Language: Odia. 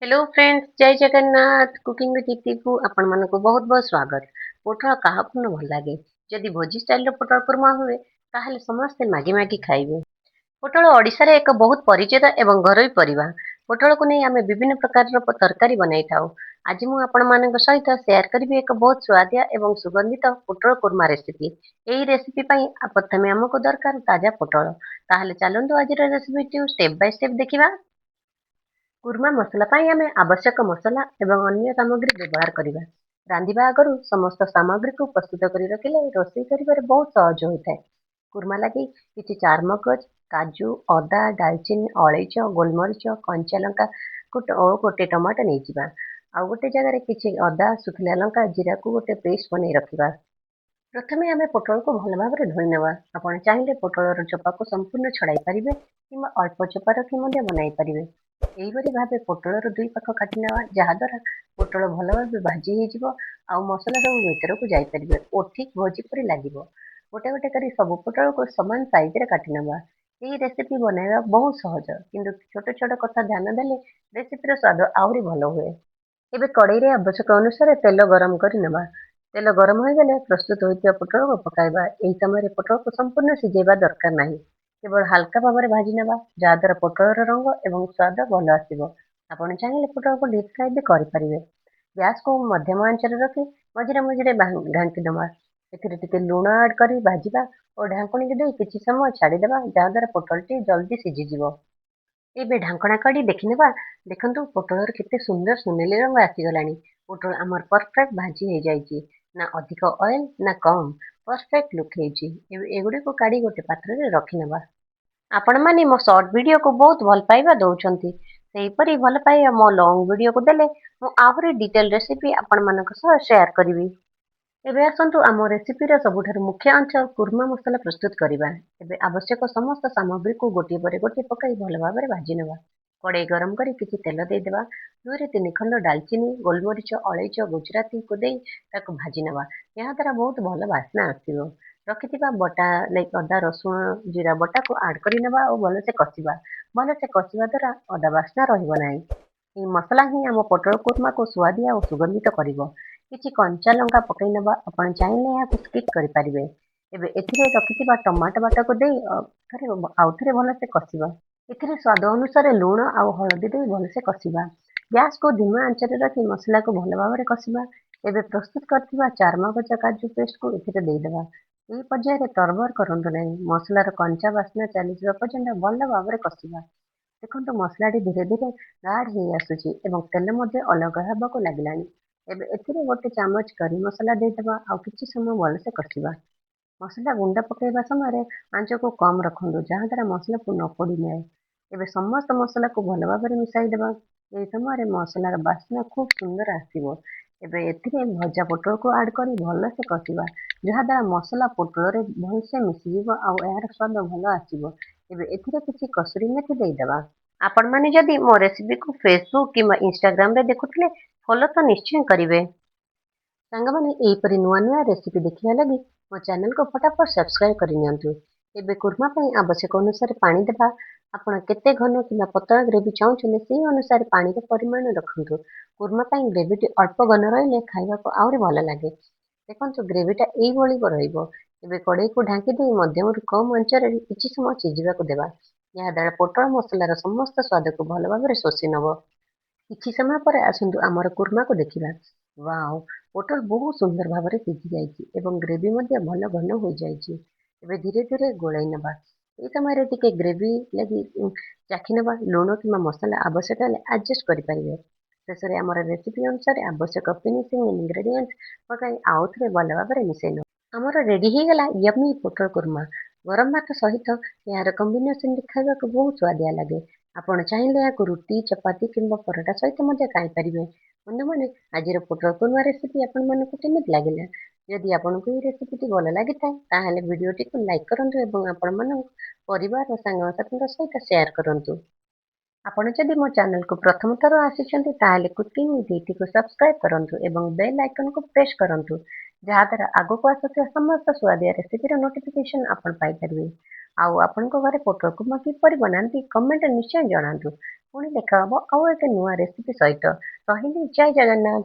हेलो फ्रेंड्स, जय जगन्नाथ। कुकिंग विथ इति को आपण मानको बहुत बहुत स्वागत। पोटल काहाକୁ न ଭଲ ଲାଗେ। ଯଦି ଭୋଜି ଷ୍ଟାଇଲର ପୋଟଳ କୁର୍ମା ହୁଏ ତାହେଲେ ସମସ୍ତେ ମାଗି ମାଗି ଖାଇବେ। ପୋଟଳ ଓଡ଼ିଶାରେ ଏକ ବହୁତ ପରିଚିତ ଏବଂ ଘରୋଇ ପରିବା। ପୋଟଳକୁ ନେଇ ଆମେ ବିଭିନ୍ନ ପ୍ରକାରର ତରକାରୀ ବନାଇଥାଉ। ଆଜି ମୁଁ ଆପଣମାନଙ୍କ ସହିତ ସେୟାର କରିବି ଏକ ବହୁତ ସୁଆଦିଆ ଏବଂ ସୁଗନ୍ଧିତ ପୋଟଳ କୁର୍ମା ରେସିପି। ଏହି ରେସିପି ପାଇଁ ପ୍ରଥମେ ଆମକୁ ଦରକାର ତାଜା ପୋଟଳ। ତାହେଲେ ଚାଲନ୍ତୁ ଆଜିର ରେସିପିଟି ଷ୍ଟେପ୍ ବାଇ ଷ୍ଟେପ୍ ଦେଖିବା। କୁର୍ମା ମସଲା ପାଇଁ ଆମେ ଆବଶ୍ୟକ ମସଲା ଏବଂ ଅନ୍ୟ ସାମଗ୍ରୀ ବ୍ୟବହାର କରିବା। ରାନ୍ଧିବା ଆଗରୁ ସମସ୍ତ ସାମଗ୍ରୀକୁ ପ୍ରସ୍ତୁତ କରି ରଖିଲେ ରୋଷେଇ କରିବାରେ ବହୁତ ସହଜ ହୋଇଥାଏ। କୁର୍ମା ଲାଗି କିଛି ଚାରମଗଜ, କାଜୁ, ଅଦା, ଡାଲଚିନି, ଅଳେଇଚ, ଗୋଲମରିଚ, କଞ୍ଚା ଲଙ୍କା ଓ ଗୋଟେ ଟମାଟୋ ନେଇଯିବା। ଆଉ ଗୋଟେ ଜାଗାରେ କିଛି ଅଦା, ଶୁଖିଲା ଲଙ୍କା, ଜିରାକୁ ଗୋଟେ ପେଷ୍ଟ ବନେଇ ରଖିବା। ପ୍ରଥମେ ଆମେ ପୋଟଳକୁ ଭଲ ଭାବରେ ଧୋଇ ନେବା। ଆପଣ ଚାହିଁଲେ ପୋଟଳର ଚୋପାକୁ ସମ୍ପୂର୍ଣ୍ଣ ଛଡ଼ାଇ ପାରିବେ କିମ୍ବା ଅଳ୍ପ ଚୋପା ରଖି ମଧ୍ୟ ବନାଇ ପାରିବେ। ଏହିପରି ଭାବେ ପୋଟଳର ଦୁଇ ପାଖ କାଟି ନେବା, ଯାହାଦ୍ୱାରା ପୋଟଳ ଭଲ ଭାବେ ଭାଜି ହେଇଯିବ ଆଉ ମସଲା ସବୁ ଭିତରକୁ ଯାଇପାରିବେ ଓ ଠିକ୍ ଭୋଜି ପରି ଲାଗିବ। ଗୋଟେ ଗୋଟେ କରି ସବୁ ପୋଟଳକୁ ସମାନ ସାଇଜରେ କାଟି ନେବା। ଏହି ରେସିପି ବନାଇବା ବହୁତ ସହଜ, କିନ୍ତୁ ଛୋଟ ଛୋଟ କଥା ଧ୍ୟାନ ଦେଲେ ରେସିପିର ସ୍ୱାଦ ଆହୁରି ଭଲ ହୁଏ। ଏବେ କଡ଼େଇରେ ଆବଶ୍ୟକ ଅନୁସାରେ ତେଲ ଗରମ କରି ନେବା। ତେଲ ଗରମ ହୋଇଗଲେ ପ୍ରସ୍ତୁତ ହୋଇଥିବା ପୋଟଳକୁ ପକାଇବା। ଏହି ସମୟରେ ପୋଟଳକୁ ସମ୍ପୂର୍ଣ୍ଣ ସିଝେଇବା ଦରକାର ନାହିଁ। କେବଳ ହାଲକା ଭାବରେ ଭାଜି ନେବା, ଯାହାଦ୍ୱାରା ପୋଟଳର ରଙ୍ଗ ଏବଂ ସ୍ୱାଦ ଭଲ ଆସିବ। ଆପଣ ଚାହିଁଲେ ପୋଟଳକୁ ଡିପ୍ ଫ୍ରାଏ ବି କରିପାରିବେ। ଗ୍ୟାସକୁ ମଧ୍ୟମ ଆଞ୍ଚରେ ରଖି ମଝିରେ ମଝିରେ ଘାଣ୍ଟି ଦେବା। ଏଥିରେ ଟିକେ ଲୁଣ ଆଡ୍ କରି ଭାଜିବା ଓ ଢାଙ୍କୁଣୀକି ଦେଇ କିଛି ସମୟ ଛାଡ଼ିଦେବା, ଯାହାଦ୍ୱାରା ପୋଟଳଟି ଜଲ୍ଦି ସିଝିଯିବ। ଏବେ ଢାଙ୍କଣା କାଢି ଦେଖିନେବା। ଦେଖନ୍ତୁ ପୋଟଳର କେତେ ସୁନ୍ଦର ସୁନେଲି ରଙ୍ଗ ଆସିଗଲାଣି। ପୋଟଳ ଆମର ପରଫେକ୍ଟ ଭାଜି ହେଇଯାଇଛି। ନା ଅଧିକ ଅଏଲ ନା କମ୍, ପରଫେକ୍ଟ ଲୁକ୍ ହେଇଛି। ଏବେ ଏଗୁଡ଼ିକୁ କାଢି ଗୋଟେ ପାତ୍ରରେ ରଖିନେବା। ଆପଣମାନେ ମୋ ସର୍ଟ ଭିଡିଓକୁ ବହୁତ ଭଲ ପାଇବା ଦଉଛନ୍ତି। ସେହିପରି ଭଲ ପାଇବା ମୋ ଲଙ୍ଗ ଭିଡିଓକୁ ଦେଲେ ମୁଁ ଆହୁରି ଡିଟେଲ ରେସିପି ଆପଣମାନଙ୍କ ସହ ସେୟାର କରିବି। ଏବେ ଆସନ୍ତୁ ଆମ ରେସିପିର ସବୁଠାରୁ ମୁଖ୍ୟ ଅଂଶ କୁର୍ମା ମସଲା ପ୍ରସ୍ତୁତ କରିବା। ଏବେ ଆବଶ୍ୟକ ସମସ୍ତ ସାମଗ୍ରୀକୁ ଗୋଟିଏ ପରେ ଗୋଟିଏ ପକାଇ ଭଲ ଭାବରେ ଭାଜି ନେବା। କଡ଼େଇ ଗରମ କରି କିଛି ତେଲ ଦେଇଦେବା। 2 ରୁ 3 ଖଣ୍ଡ ଡାଲଚିନି, ଗୋଲମରିଚ, ଅଳେଇଚ, ଗୁଜୁରାତିକୁ ଦେଇ ତାକୁ ଭାଜି ନେବା। ଏହାଦ୍ୱାରା ବହୁତ ଭଲ ବାସ୍ନା ଆସିବ। ରଖିଥିବା ବଟା ଅଦା, ରସୁଣ, ଜିରା ବଟାକୁ ଆଡ୍ କରି ନେବା ଓ ଭଲସେ କଷିବା। ଭଲସେ କଷିବା ଦ୍ୱାରା ଅଦା ବାସ୍ନା ରହିବ ନାହିଁ। ଏହି ମସଲା ହିଁ ଆମ ପୋଟଳ କୁର୍ମାକୁ ସୁଆଦିଆ ଓ ସୁଗନ୍ଧିତ କରିବ। କିଛି କଞ୍ଚା ଲଙ୍କା ପକାଇ ନେବା। ଆପଣ ଚାହିଁଲେ ଏହାକୁ ସ୍କିପ୍ କରିପାରିବେ। ଏବେ ଏଥିରେ ରଖିଥିବା ଟମାଟୋ ବାଟାକୁ ଦେଇ ଆଉଥରେ ଭଲସେ କଷିବା। ଏଥିରେ ସ୍ୱାଦ ଅନୁସାରେ ଲୁଣ ଆଉ ହଳଦୀ ଦେଇ ଭଲସେ କଷିବା। ଗ୍ୟାସକୁ ଧିମା ଆଞ୍ଚରେ ରଖି ମସଲାକୁ ଭଲ ଭାବରେ କଷିବା। ଏବେ ପ୍ରସ୍ତୁତ କରିଥିବା ଚାରମଗଜ, କାଜୁ ପେଷ୍ଟକୁ ଏଥିରେ ଦେଇଦେବା। ଏହି ପର୍ଯ୍ୟାୟରେ ତରବର କରନ୍ତୁ ନାହିଁ। ମସଲାର କଞ୍ଚା ବାସ୍ନା ଚାଲିଯିବା ପର୍ଯ୍ୟନ୍ତ ଭଲ ଭାବରେ କଷିବା। ଦେଖନ୍ତୁ ମସଲାଟି ଧୀରେ ଧୀରେ ଗାଢ଼ ହେଇ ଆସୁଛି ଏବଂ ତେଲ ମଧ୍ୟ ଅଲଗା ହେବାକୁ ଲାଗିଲାଣି। ଏବେ ଏଥିରେ ଗୋଟେ ଚାମଚ କରି ମସଲା ଦେଇଦେବା ଆଉ କିଛି ସମୟ ଭଲସେ କଷିବା। ମସଲା ଗୁଣ୍ଡ ପକାଇବା ସମୟରେ ଆଞ୍ଚକୁ କମ୍ ରଖନ୍ତୁ, ଯାହାଦ୍ୱାରା ମସଲାକୁ ନ ପୋଡ଼ିଯାଏ। ଏବେ ସମସ୍ତ ମସଲାକୁ ଭଲ ଭାବରେ ମିଶାଇ ଦେବା। ଏହି ସମୟରେ ମସଲାର ବାସ୍ନା ଖୁବ୍ ସୁନ୍ଦର ଆସିବ। ଏବେ ଏଥିରେ ଭଜା ପୋଟଳକୁ ଆଡ୍ କରି ଭଲସେ କଷିବା, ଯାହାଦ୍ୱାରା ମସଲା ପୋଟଳରେ ଭଲସେ ମିଶିଯିବ ଆଉ ଏହାର ସ୍ୱାଦ ଭଲ ଆସିବ। ଏବେ ଏଥିରେ କିଛି କସୁରୀ ମେଥି ଦେଇଦେବା। ଆପଣମାନେ ଯଦି ମୋ ରେସିପିକୁ ଫେସବୁକ୍ କିମ୍ବା ଇନଷ୍ଟାଗ୍ରାମରେ ଦେଖୁଥିଲେ, ଫଲୋ ତ ନିଶ୍ଚୟ କରିବେ। ସାଙ୍ଗମାନେ ଏହିପରି ନୂଆ ନୂଆ ରେସିପି ଦେଖିବା ଲାଗି ମୋ ଚ୍ୟାନେଲକୁ ଫଟାଫଟ ସବସ୍କ୍ରାଇବ କରିନିଅନ୍ତୁ। ଏବେ କୁର୍ମା ପାଇଁ ଆବଶ୍ୟକ ଅନୁସାରେ ପାଣି ଦେବା। ଆପଣ କେତେ ଘନ କିମ୍ବା ପତଳା ଗ୍ରେଭି ଚାହୁଁଛନ୍ତି ସେହି ଅନୁସାରେ ପାଣିର ପରିମାଣ ରଖନ୍ତୁ। କୁର୍ମା ପାଇଁ ଗ୍ରେଭିଟି ଅଳ୍ପ ଘନ ରହିଲେ ଖାଇବାକୁ ଆହୁରି ଭଲ ଲାଗେ। ଦେଖନ୍ତୁ ଗ୍ରେଭିଟା ଏଇଭଳି ରହିବ। ଏବେ କଡ଼େଇକୁ ଢାଙ୍କି ଦେଇ ମଧ୍ୟମରୁ କମ୍ ଆଞ୍ଚରେ କିଛି ସମୟ ସିଝିବାକୁ ଦେବା। ଏହାଦ୍ୱାରା ପୋଟଳ ମସଲାର ସମସ୍ତ ସ୍ୱାଦକୁ ଭଲ ଭାବରେ ଶୋଷି ନେବ। କିଛି ସମୟ ପରେ ଆସନ୍ତୁ ଆମର କୁର୍ମାକୁ ଦେଖିବା। ୱାଓ! ପୋଟଳ ବହୁତ ସୁନ୍ଦର ଭାବରେ ସିଝି ଯାଇଛି ଏବଂ ଗ୍ରେଭି ମଧ୍ୟ ଭଲ ଘନ ହୋଇଯାଇଛି। ଏବେ ଧୀରେ ଧୀରେ ଗୋଳେଇ ନେବା। ଏହି ସମୟରେ ଟିକେ ଗ୍ରେଭି ଲାଗି ଚାଖି ନେବା। ଲୁଣ କିମ୍ବା ମସଲା ଆବଶ୍ୟକ ହେଲେ ଆଡଜଷ୍ଟ କରିପାରିବେ। ଶେଷରେ ଆମର ରେସିପି ଅନୁସାରେ ଆବଶ୍ୟକ ଫିନିସିଂ ଇନଗ୍ରେଡିଏଣ୍ଟ ପକାଇ ଆଉଥରେ ଭଲ ଭାବରେ ମିଶାଇ ନେବା। ଆମର ରେଡି ହେଇଗଲା ୟମ୍ମି ପୋଟଳ କୁର୍ମା। ଗରମ ଭାତ ସହିତ ଏହାର କମ୍ବିନେସନଟି ଖାଇବାକୁ ବହୁତ ସୁଆଦିଆ ଲାଗେ। ଆପଣ ଚାହିଁଲେ ଏହାକୁ ରୁଟି, ଚପାତି କିମ୍ବା ପରଟା ସହିତ ମଧ୍ୟ ଖାଇପାରିବେ। ବନ୍ଧୁମାନେ, ଆଜିର ପୋଟଳ କୁର୍ମା ରେସିପି ଆପଣମାନଙ୍କୁ କେମିତି ଲାଗିଲା? ଯଦି ଆପଣଙ୍କୁ ଏହି ରେସିପିଟି ଭଲ ଲାଗିଥାଏ, ତାହେଲେ ଭିଡ଼ିଓଟିକୁ ଲାଇକ୍ କରନ୍ତୁ ଏବଂ ଆପଣମାନଙ୍କ ପରିବାର ଓ ସାଙ୍ଗସାଥୀଙ୍କ ସହିତ ସେୟାର କରନ୍ତୁ। ଆପଣ ଯଦି ମୋ ଚ୍ୟାନେଲକୁ ପ୍ରଥମ ଥର ଆସିଛନ୍ତି, ତାହେଲେ କୁକିଂ ୱିଥ୍ ଇଟିକୁ ସବସ୍କ୍ରାଇବ କରନ୍ତୁ ଏବଂ ବେଲ୍ ଆଇକନକୁ ପ୍ରେସ୍ କରନ୍ତୁ, ଯାହାଦ୍ୱାରା ଆଗକୁ ଆସୁଥିବା ସମସ୍ତ ସୁଆଦିଆ ରେସିପିର ନୋଟିଫିକେସନ ଆପଣ ପାଇପାରିବେ। ଆଉ ଆପଣଙ୍କ ଘରେ ପୋଟଳ କୁର୍ମା କିପରି ବନାନ୍ତି କମେଣ୍ଟରେ ନିଶ୍ଚୟ ଜଣାନ୍ତୁ। ପୁଣି ଦେଖା ହବ ଆଉ ଏକ ନୂଆ ରେସିପି ସହିତ। ରହିଲି, ଜୟ ଜଗନ୍ନାଥ।